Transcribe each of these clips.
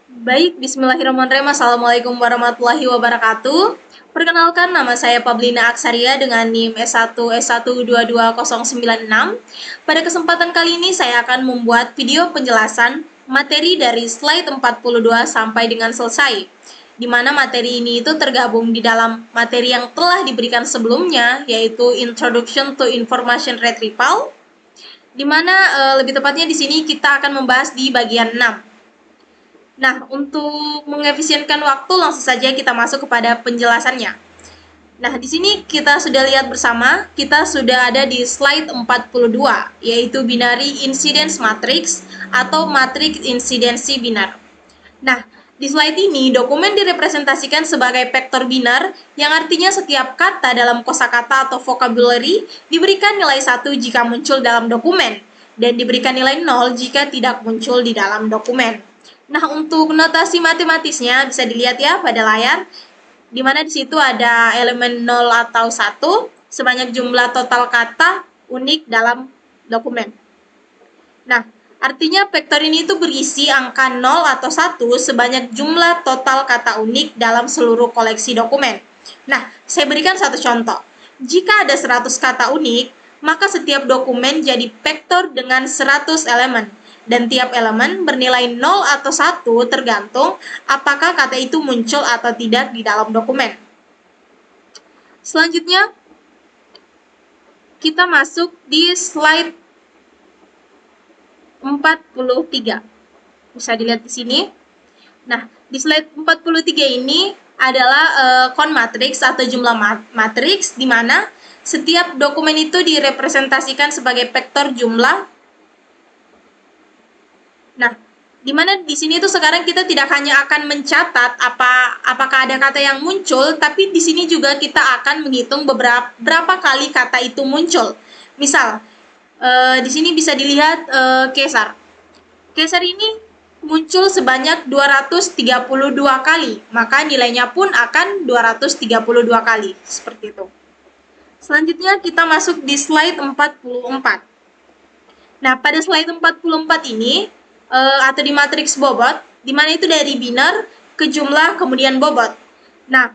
Baik, bismillahirrahmanirrahim. Assalamualaikum warahmatullahi wabarakatuh. Perkenalkan, nama saya Pablina Aksaria dengan NIM S1 S1220096. Pada kesempatan kali ini saya akan membuat video penjelasan materi dari slide 42 sampai dengan selesai, di mana materi ini itu tergabung di dalam materi yang telah diberikan sebelumnya, yaitu Introduction to Information Retrieval, di mana lebih tepatnya di sini kita akan membahas di bagian 6. Nah, untuk mengefisienkan waktu, langsung saja kita masuk kepada penjelasannya. Nah, di sini kita sudah lihat bersama, kita sudah ada di slide 42, yaitu Binary Incidence Matrix atau matriks insidensi binar. Nah, di slide ini, dokumen direpresentasikan sebagai vektor binar, yang artinya setiap kata dalam kosakata atau vocabulary diberikan nilai 1 jika muncul dalam dokumen, dan diberikan nilai 0 jika tidak muncul di dalam dokumen. Nah, untuk notasi matematisnya bisa dilihat ya pada layar, di mana di situ ada elemen 0 atau 1 sebanyak jumlah total kata unik dalam dokumen. Nah, artinya vektor ini itu berisi angka 0 atau 1 sebanyak jumlah total kata unik dalam seluruh koleksi dokumen. Nah, saya berikan satu contoh. Jika ada 100 kata unik, maka setiap dokumen jadi vektor dengan 100 elemen. Dan tiap elemen bernilai 0 atau 1 tergantung apakah kata itu muncul atau tidak di dalam dokumen. Selanjutnya, kita masuk di slide 43. Bisa dilihat di sini. Nah, di slide 43 ini adalah count matrix atau jumlah matriks, di mana setiap dokumen itu direpresentasikan sebagai vektor jumlah. Nah, di mana di sini tuh sekarang kita tidak hanya akan mencatat apakah ada kata yang muncul, tapi di sini juga kita akan menghitung berapa kali kata itu muncul. Misal, di sini bisa dilihat Caesar. Caesar ini muncul sebanyak 232 kali, maka nilainya pun akan 232 kali, seperti itu. Selanjutnya kita masuk di slide 44. Nah, pada slide 44 ini, atau di matriks bobot, di mana itu dari binar ke jumlah kemudian bobot. Nah,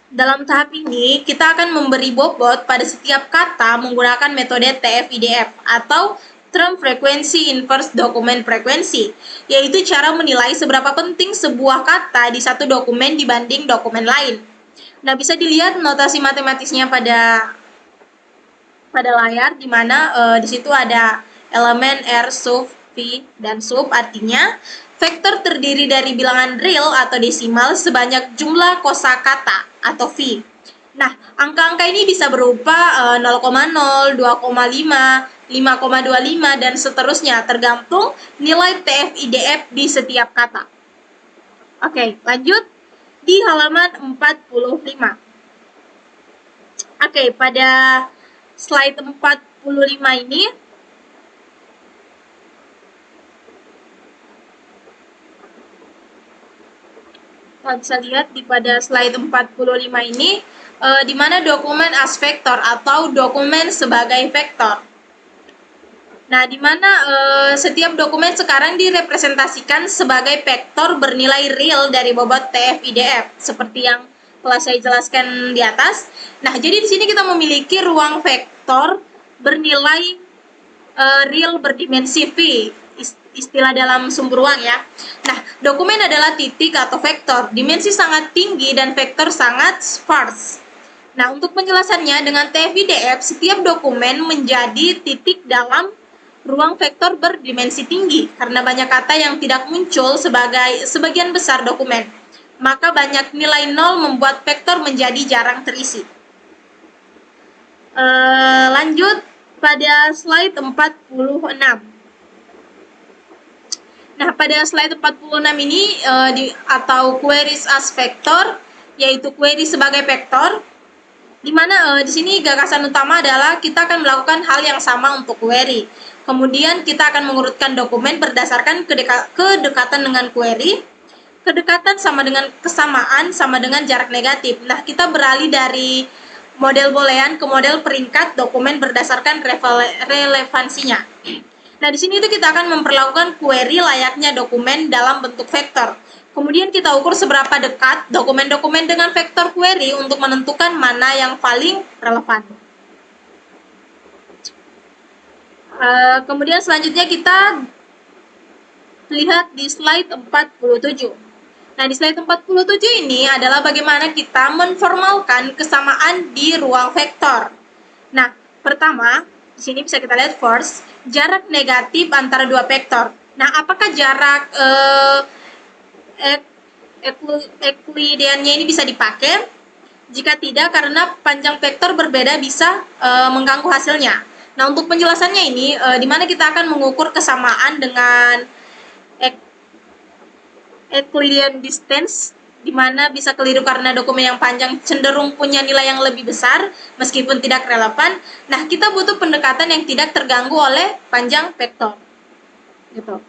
dalam tahap ini kita akan memberi bobot pada setiap kata menggunakan metode TF-IDF atau Term Frequency Inverse Document Frequency, yaitu cara menilai seberapa penting sebuah kata di satu dokumen dibanding dokumen lain. Nah, bisa dilihat notasi matematisnya pada layar, di mana di situ ada elemen R sub V dan sub, artinya vektor terdiri dari bilangan real atau desimal sebanyak jumlah kosakata atau V. Nah, angka-angka ini bisa berupa 0,0, 2,5, 5,25, dan seterusnya, tergantung nilai TF-IDF di setiap kata. Oke, lanjut di halaman 45. Oke, pada slide 45 ini, kita bisa lihat di pada slide 45 ini, di mana dokumen as vektor atau dokumen sebagai vektor. Nah, di mana setiap dokumen sekarang direpresentasikan sebagai vektor bernilai real dari bobot TF-IDF, seperti yang telah saya jelaskan di atas. Nah, jadi di sini kita memiliki ruang vektor bernilai real berdimensi V, istilah dalam sumber ruang ya. Nah, dokumen adalah titik atau vektor, dimensi sangat tinggi dan vektor sangat sparse. Nah, untuk penjelasannya dengan TF-IDF, setiap dokumen menjadi titik dalam ruang vektor berdimensi tinggi karena banyak kata yang tidak muncul sebagai sebagian besar dokumen. Maka banyak nilai 0 membuat vektor menjadi jarang terisi. Lanjut pada slide 46. Nah, pada slide 46 ini atau queries as vector, yaitu query sebagai vektor, di mana di sini gagasan utama adalah kita akan melakukan hal yang sama untuk query. Kemudian kita akan mengurutkan dokumen berdasarkan kedekatan dengan query. Kedekatan sama dengan kesamaan sama dengan jarak negatif. Nah, kita beralih dari model boolean ke model peringkat dokumen berdasarkan relevansinya. Nah, di sini itu kita akan memperlakukan query layaknya dokumen dalam bentuk vektor. Kemudian kita ukur seberapa dekat dokumen-dokumen dengan vektor query untuk menentukan mana yang paling relevan. Kemudian selanjutnya kita lihat di slide 47. Nah, di slide 47 ini adalah bagaimana kita menformalkan kesamaan di ruang vektor. Nah, pertama, di sini bisa kita lihat first, jarak negatif antara dua vektor. Nah, apakah jarak Euclideannya ini bisa dipakai? Jika tidak, karena panjang vektor berbeda bisa mengganggu hasilnya. Nah, untuk penjelasannya ini, di mana kita akan mengukur kesamaan dengan Euclidean distance, di mana bisa keliru karena dokumen yang panjang cenderung punya nilai yang lebih besar meskipun tidak relevan. Nah, kita butuh pendekatan yang tidak terganggu oleh panjang vektor. Gitu.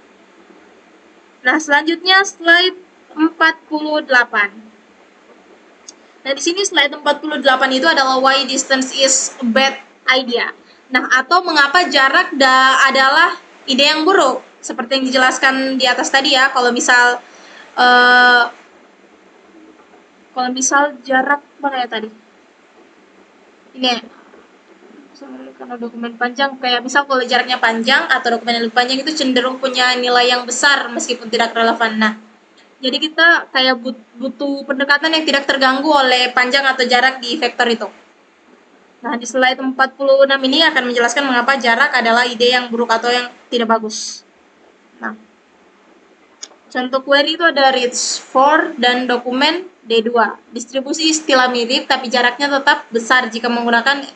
Nah, selanjutnya slide 48. Nah, di sini slide 48 itu adalah why distance is a bad idea. Nah, atau mengapa jarak adalah ide yang buruk. Seperti yang dijelaskan di atas tadi ya, kalau misal jarak mana ya tadi? Ini ya. Karena dokumen panjang, kayak misal kalau jaraknya panjang atau dokumen yang lebih panjang itu cenderung punya nilai yang besar meskipun tidak relevan. Nah, jadi kita kayak butuh pendekatan yang tidak terganggu oleh panjang atau jarak di vektor itu. Nah, di slide 46 ini akan menjelaskan mengapa jarak adalah ide yang buruk atau yang tidak bagus. Nah, contoh query itu ada reach4 dan dokumen D2. Distribusi istilah mirip, tapi jaraknya tetap besar jika menggunakan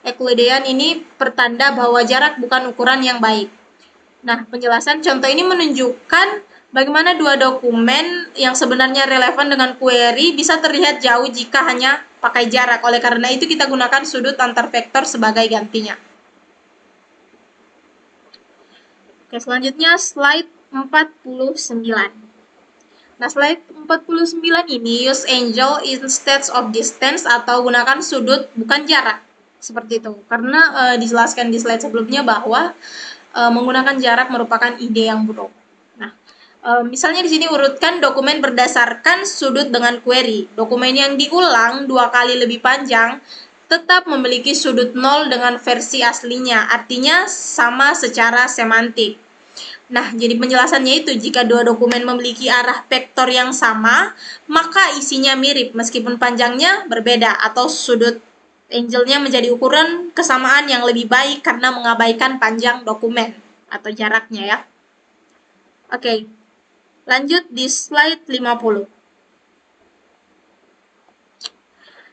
Euclidean. Ini pertanda bahwa jarak bukan ukuran yang baik. Nah, penjelasan contoh ini menunjukkan bagaimana dua dokumen yang sebenarnya relevan dengan query bisa terlihat jauh jika hanya pakai jarak. Oleh karena itu, kita gunakan sudut antar vektor sebagai gantinya. Oke, selanjutnya slide 49. Nah, slide 49 ini use angle instead of distance atau gunakan sudut bukan jarak. Seperti itu. Karena dijelaskan di slide sebelumnya bahwa menggunakan jarak merupakan ide yang buruk. Nah, misalnya di sini urutkan dokumen berdasarkan sudut dengan query. Dokumen yang diulang 2 kali lebih panjang tetap memiliki sudut 0 dengan versi aslinya, artinya sama secara semantik. Nah, jadi penjelasannya itu, jika dua dokumen memiliki arah vektor yang sama, maka isinya mirip meskipun panjangnya berbeda, atau sudut angle-nya menjadi ukuran kesamaan yang lebih baik karena mengabaikan panjang dokumen atau jaraknya ya. Oke, lanjut di slide 50.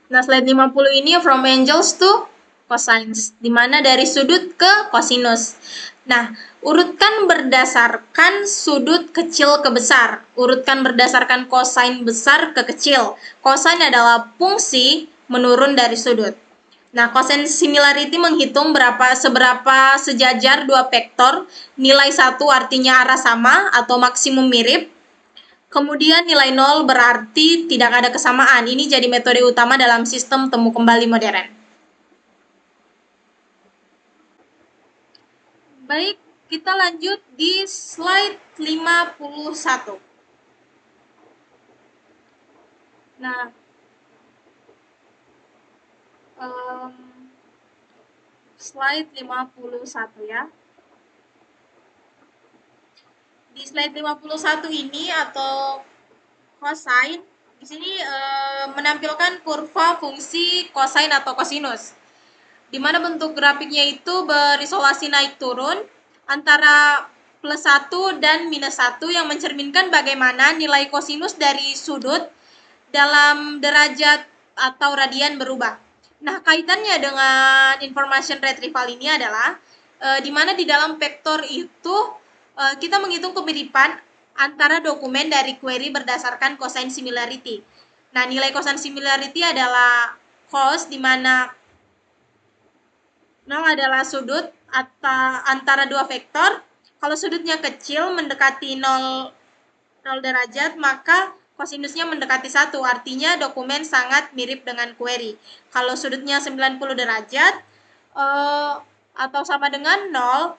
Nah, slide 50 ini from angles to cosines, di mana dari sudut ke cosinus. Nah, urutkan berdasarkan sudut kecil ke besar. Urutkan berdasarkan cosine besar ke kecil. Cosine adalah fungsi menurun dari sudut. Nah, cosine similarity menghitung seberapa sejajar dua vektor. Nilai 1 artinya arah sama atau maksimum mirip. Kemudian nilai 0 berarti tidak ada kesamaan. Ini jadi metode utama dalam sistem temu kembali modern. Baik, kita lanjut di slide 51. Nah, slide 51 ya. Di slide 51 ini atau cosine, di sini menampilkan kurva fungsi cosine atau cosinus, di mana bentuk grafiknya itu berisolasi naik turun antara +1 dan -1 yang mencerminkan bagaimana nilai kosinus dari sudut dalam derajat atau radian berubah. Nah, kaitannya dengan information retrieval ini adalah di mana di dalam vektor itu kita menghitung kemiripan antara dokumen dari query berdasarkan cosine similarity. Nah, nilai cosine similarity adalah cos, di mana 0 adalah sudut antara dua vektor. Kalau sudutnya kecil mendekati 0 derajat, maka kosinusnya mendekati 1, artinya dokumen sangat mirip dengan query. Kalau sudutnya 90 derajat atau sama dengan 0,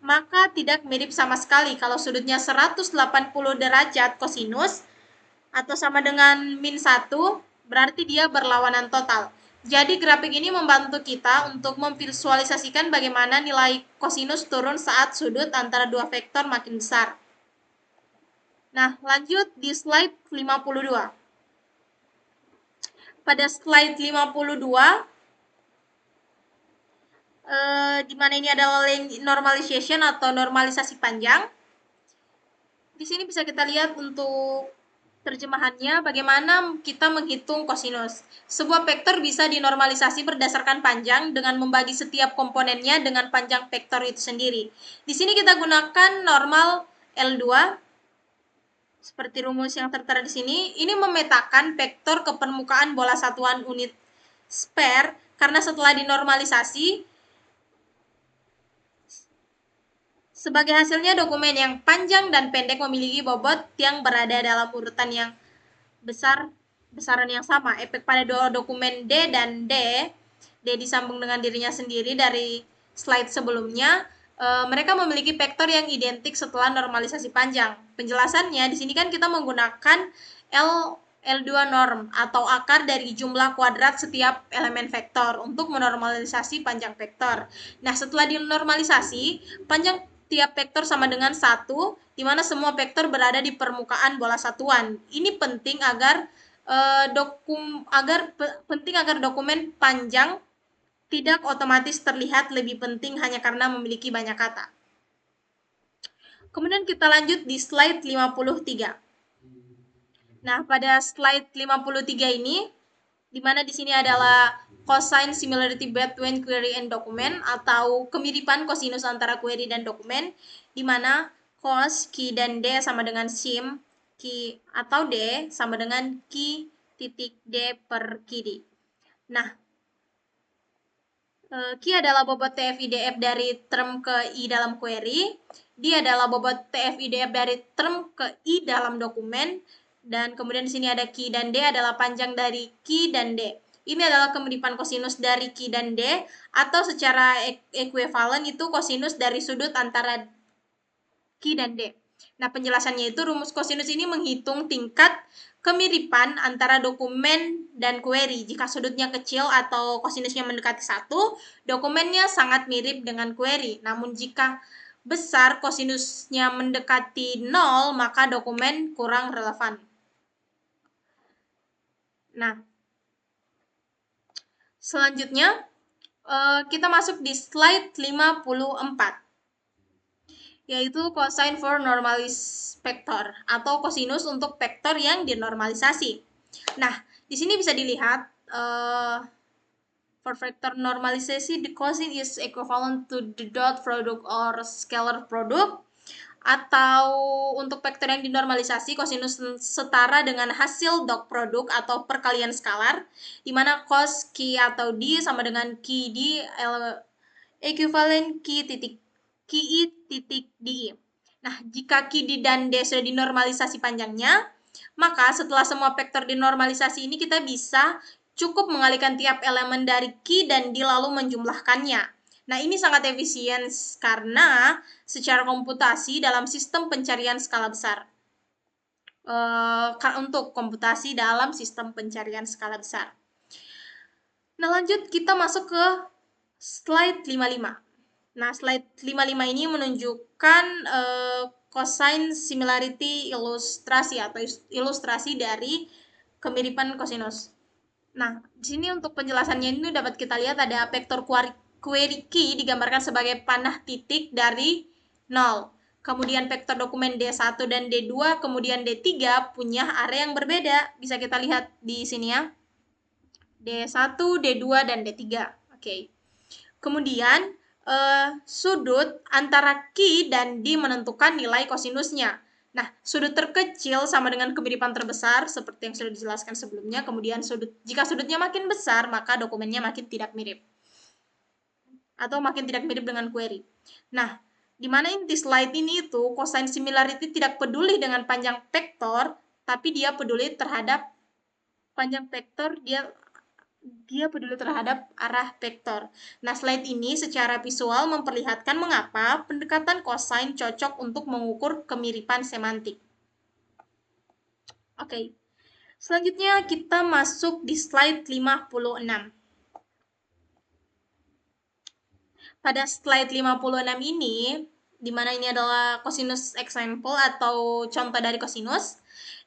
maka tidak mirip sama sekali. Kalau sudutnya 180 derajat kosinus atau sama dengan min 1, berarti dia berlawanan total. Jadi grafik ini membantu kita untuk memvisualisasikan bagaimana nilai kosinus turun saat sudut antara dua vektor makin besar. Nah, lanjut di slide 52. Pada slide 52, di mana ini adalah normalization atau normalisasi panjang. Di sini bisa kita lihat untuk terjemahannya bagaimana kita menghitung kosinus. Sebuah vektor bisa dinormalisasi berdasarkan panjang dengan membagi setiap komponennya dengan panjang vektor itu sendiri. Di sini kita gunakan normal L2 seperti rumus yang tertera di sini. Ini memetakan vektor ke permukaan bola satuan unit spare karena setelah dinormalisasi sebagai hasilnya, dokumen yang panjang dan pendek memiliki bobot yang berada dalam urutan yang besaran yang sama. Efek pada dua dokumen D dan D disambung dengan dirinya sendiri dari slide sebelumnya. Mereka memiliki vektor yang identik setelah normalisasi panjang. Penjelasannya di sini kan kita menggunakan L2 norm atau akar dari jumlah kuadrat setiap elemen vektor untuk menormalisasi panjang vektor. Nah, setelah dinormalisasi, panjang tiap vektor sama dengan 1, di mana semua vektor berada di permukaan bola satuan. Ini penting agar dokumen panjang tidak otomatis terlihat lebih penting hanya karena memiliki banyak kata. Kemudian kita lanjut di slide 53. Nah, pada slide 53 ini, di mana di sini adalah cosine similarity between query and document atau kemiripan kosinus antara query dan dokumen, di mana cos, Q, dan D sama dengan sim, Q atau D sama dengan Q titik D per QD. Nah, Q adalah bobot TF-IDF dari term ke I dalam query, D adalah bobot TF-IDF dari term ke I dalam dokumen, dan kemudian di sini ada Q dan D adalah panjang dari Q dan D. Ini adalah kemiripan kosinus dari Q dan D, atau secara ekuivalen itu kosinus dari sudut antara Q dan D. Nah, penjelasannya itu rumus kosinus ini menghitung tingkat kemiripan antara dokumen dan query. Jika sudutnya kecil atau kosinusnya mendekati 1, dokumennya sangat mirip dengan query. Namun jika besar kosinusnya mendekati 0, maka dokumen kurang relevan. Nah, selanjutnya kita masuk di slide 54, yaitu cosine for normalized vector atau kosinus untuk vektor yang dinormalisasi. Nah, di sini bisa dilihat for vector normalisasi, the cosine is equivalent to the dot product or scalar product. Atau untuk vektor yang dinormalisasi, kosinus setara dengan hasil dot product atau perkalian skalar, di mana cos Q atau D sama dengan Q D ekuivalen Q titik QI titik DI. Nah, jika Q D dan D sudah dinormalisasi panjangnya, maka setelah semua vektor dinormalisasi ini kita bisa cukup mengalihkan tiap elemen dari Q dan D lalu menjumlahkannya. Nah, ini sangat efisien karena secara komputasi dalam sistem pencarian skala besar. Untuk komputasi dalam sistem pencarian skala besar. Nah, lanjut kita masuk ke slide 55. Nah, slide 55 ini menunjukkan cosine similarity ilustrasi atau ilustrasi dari kemiripan kosinus. Nah, di sini untuk penjelasannya ini dapat kita lihat ada vektor query key digambarkan sebagai panah titik dari 0. Kemudian vektor dokumen D1 dan D2, kemudian D3 punya area yang berbeda. Bisa kita lihat di sini ya. D1, D2, dan D3. Oke. Kemudian sudut antara Q dan D menentukan nilai kosinusnya. Nah, sudut terkecil sama dengan kemiripan terbesar seperti yang sudah dijelaskan sebelumnya. Kemudian jika sudutnya makin besar, maka dokumennya makin tidak mirip. Atau makin tidak mirip dengan query. Nah, di mana inti slide ini itu cosine similarity tidak peduli dengan panjang vektor, tapi dia peduli terhadap panjang vektor, dia dia peduli terhadap arah vektor. Nah, slide ini secara visual memperlihatkan mengapa pendekatan cosine cocok untuk mengukur kemiripan semantik. Oke, selanjutnya kita masuk di slide 56. Pada slide 56 ini, di mana ini adalah cosinus example atau contoh dari cosinus,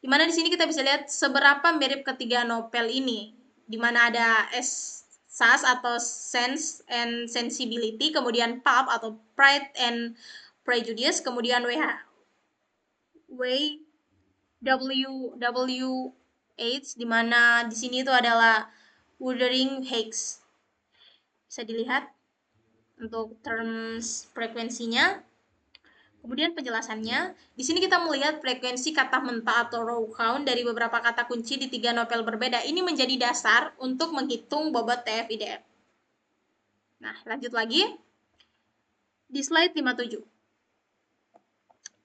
di mana di sini kita bisa lihat seberapa mirip ketiga novel ini, di mana ada SAS atau sense and sensibility, kemudian PUP atau pride and prejudice, kemudian WH, di mana di sini itu adalah Wuthering Heights. Bisa dilihat untuk terms frekuensinya. Kemudian penjelasannya, di sini kita melihat frekuensi kata mentah atau raw count dari beberapa kata kunci di 3 novel berbeda. Ini menjadi dasar untuk menghitung bobot TF-IDF. Nah, lanjut lagi di slide 57.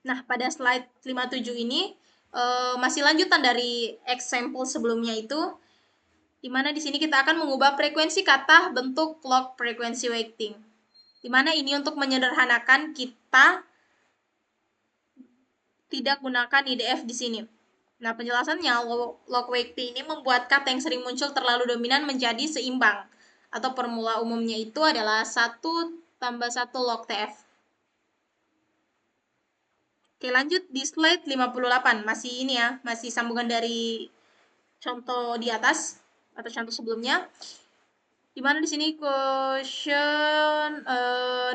Nah, pada slide 57 ini masih lanjutan dari example sebelumnya itu, di mana di sini kita akan mengubah frekuensi kata bentuk log frequency weighting. Di mana ini untuk menyederhanakan kita tidak gunakan IDF di sini. Nah, penjelasannya, log weighting ini membuat kata yang sering muncul terlalu dominan menjadi seimbang, atau formula umumnya itu adalah 1 tambah 1 log TF. Oke, lanjut di slide 58. Masih ini ya, masih sambungan dari contoh di atas, atau contoh sebelumnya. Di mana di sini quotient,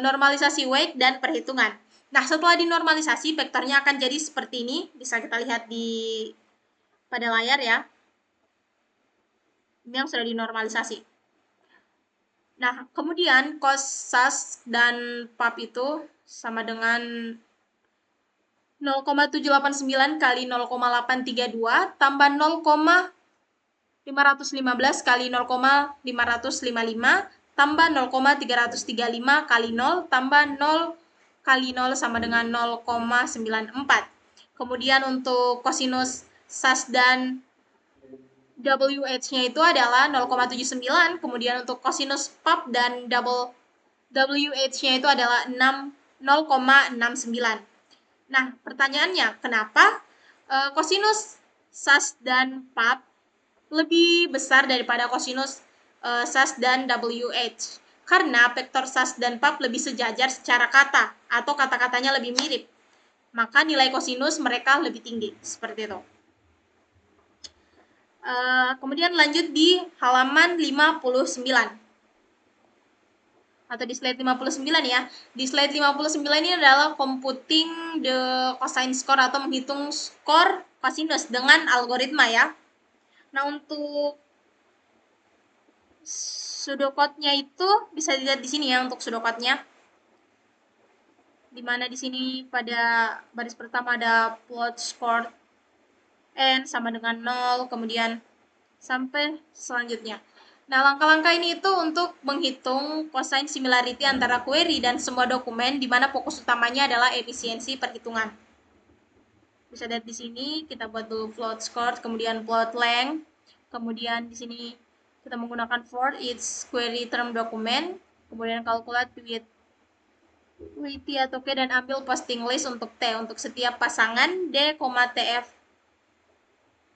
normalisasi weight dan perhitungan. Nah, setelah dinormalisasi, vektornya akan jadi seperti ini. Bisa kita lihat pada layar ya. Ini yang sudah dinormalisasi. Nah, kemudian cos SAS dan PAP itu sama dengan 0,789 kali 0,832 tambah 0,515 kali 0,555 tambah 0,335 kali 0 tambah 0 kali 0 sama dengan 0,94. Kemudian untuk kosinus SAS dan WH-nya itu adalah 0,79, kemudian untuk kosinus PAP dan WH-nya itu adalah 0,69. Nah, pertanyaannya, kenapa kosinus SAS dan PAP lebih besar daripada kosinus SAS dan WH? Karena vektor SAS dan PAP lebih sejajar secara kata, atau kata-katanya lebih mirip. Maka nilai kosinus mereka lebih tinggi, seperti itu. Kemudian lanjut di halaman 59 atau di slide 59 ya. Di slide 59 ini adalah computing the cosine score atau menghitung skor cosinus dengan algoritma ya. Nah, untuk pseudocode-nya itu bisa dilihat di sini ya untuk pseudocode-nya. Di mana di sini pada baris pertama ada plot score n sama dengan 0, kemudian sampai selanjutnya. Nah, langkah-langkah ini itu untuk menghitung cosine similarity antara query dan semua dokumen, di mana fokus utamanya adalah efisiensi perhitungan. Bisa lihat di sini, kita buat dulu float score, kemudian plot length, kemudian di sini kita menggunakan for each query term dokumen, kemudian calculate with WT atau K dan ambil posting list untuk T untuk setiap pasangan D, TF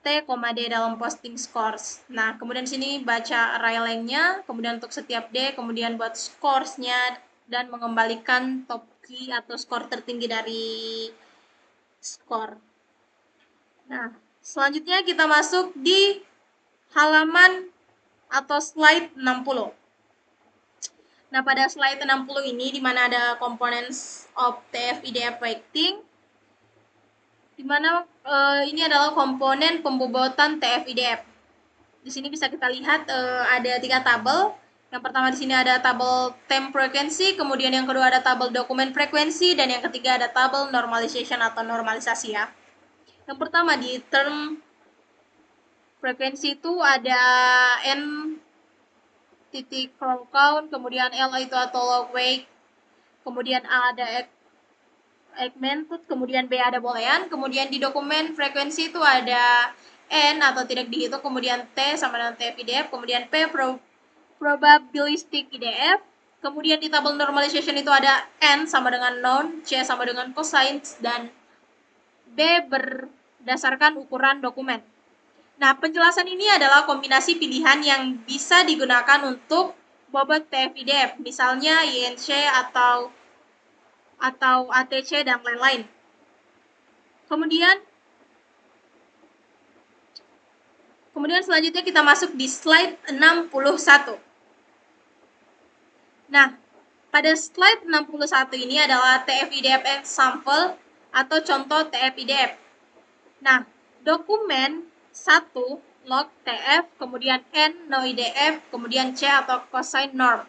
T, D dalam posting scores. Nah, kemudian sini baca array length-nya, kemudian untuk setiap D, kemudian buat scores-nya, dan mengembalikan top key atau skor tertinggi dari skor. Nah, selanjutnya kita masuk di halaman atau slide 60. Nah, pada slide 60 ini, di mana ada components of TF-IDF weighting, di mana ini adalah komponen pembobotan TF-IDF. Di sini bisa kita lihat ada 3 tabel. Yang pertama di sini ada tabel temp frekuensi, kemudian yang kedua ada tabel dokumen frekuensi, dan yang ketiga ada tabel normalization atau normalisasi ya. Yang pertama di term frekuensi itu ada n titik row count, kemudian L itu atau log weight, kemudian A ada augmented, kemudian B ada boolean, kemudian di dokumen frekuensi itu ada N atau tidak dihitung, kemudian T sama dengan TF IDF, kemudian P probabilistic IDF, kemudian di tabel normalization itu ada N sama dengan known, C sama dengan cosine, dan B berdasarkan ukuran dokumen. Nah, penjelasan ini adalah kombinasi pilihan yang bisa digunakan untuk bobot TF-IDF, misalnya INC atau ATC dan lain-lain. Kemudian selanjutnya kita masuk di slide 61. Nah, pada slide 61 ini adalah TF-IDF example atau contoh TF-IDF. Nah, dokumen 1 log TF, kemudian N no IDF, kemudian C atau cosine norm.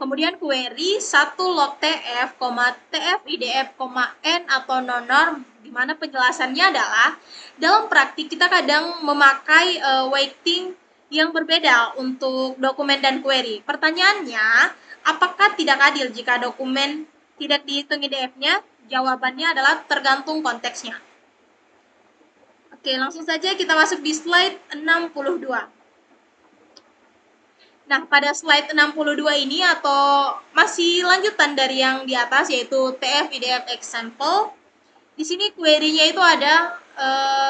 Kemudian query 1 log TF, TF IDF, N atau non norm, di mana penjelasannya adalah dalam praktik kita kadang memakai weighting yang berbeda untuk dokumen dan query. Pertanyaannya, apakah tidak adil jika dokumen tidak dihitung IDF-nya? Jawabannya adalah tergantung konteksnya. Oke, langsung saja kita masuk di slide 62. Nah, pada slide 62 ini atau masih lanjutan dari yang di atas yaitu TF IDF example. Di sini query-nya itu ada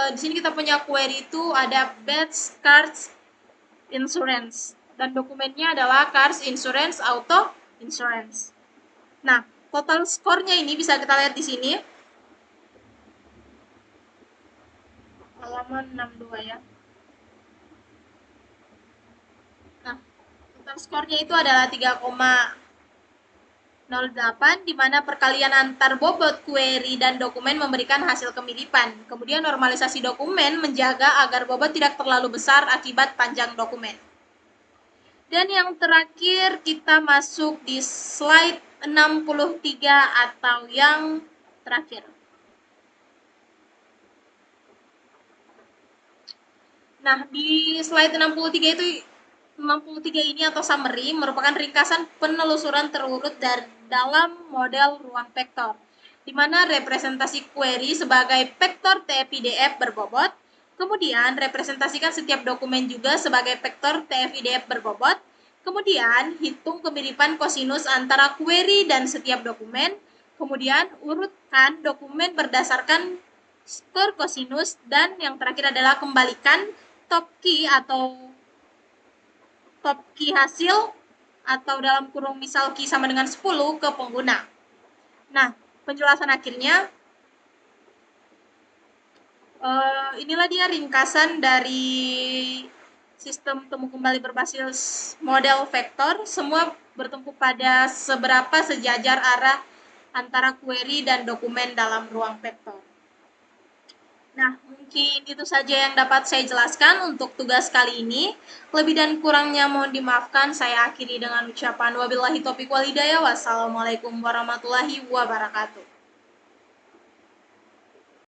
di sini kita punya query itu ada batch cars insurance dan dokumennya adalah cars insurance auto insurance. Nah, total skornya ini bisa kita lihat di sini. Halaman 62 ya. Nah, total skornya itu adalah 3,08, di mana perkalian antar bobot query dan dokumen memberikan hasil kemiripan. Kemudian normalisasi dokumen menjaga agar bobot tidak terlalu besar akibat panjang dokumen. Dan yang terakhir kita masuk di slide 63 atau yang terakhir. Nah, di slide 63 ini atau summary merupakan ringkasan penelusuran terurut dalam model ruang vektor, di mana representasi query sebagai vektor TF-IDF berbobot, kemudian representasikan setiap dokumen juga sebagai vektor TF-IDF berbobot, kemudian hitung kemiripan kosinus antara query dan setiap dokumen, kemudian urutkan dokumen berdasarkan skor kosinus, dan yang terakhir adalah kembalikan top key hasil atau dalam kurung misal key sama dengan 10 ke pengguna. Nah, penjelasan akhirnya inilah dia ringkasan dari sistem temu kembali berbasis model vektor. Semua bertumpu pada seberapa sejajar arah antara query dan dokumen dalam ruang vektor. Nah, mungkin itu saja yang dapat saya jelaskan untuk tugas kali ini. Lebih dan kurangnya mohon dimaafkan. Saya akhiri dengan ucapan wabillahi taufiq wal hidayah. Wassalamualaikum warahmatullahi wabarakatuh.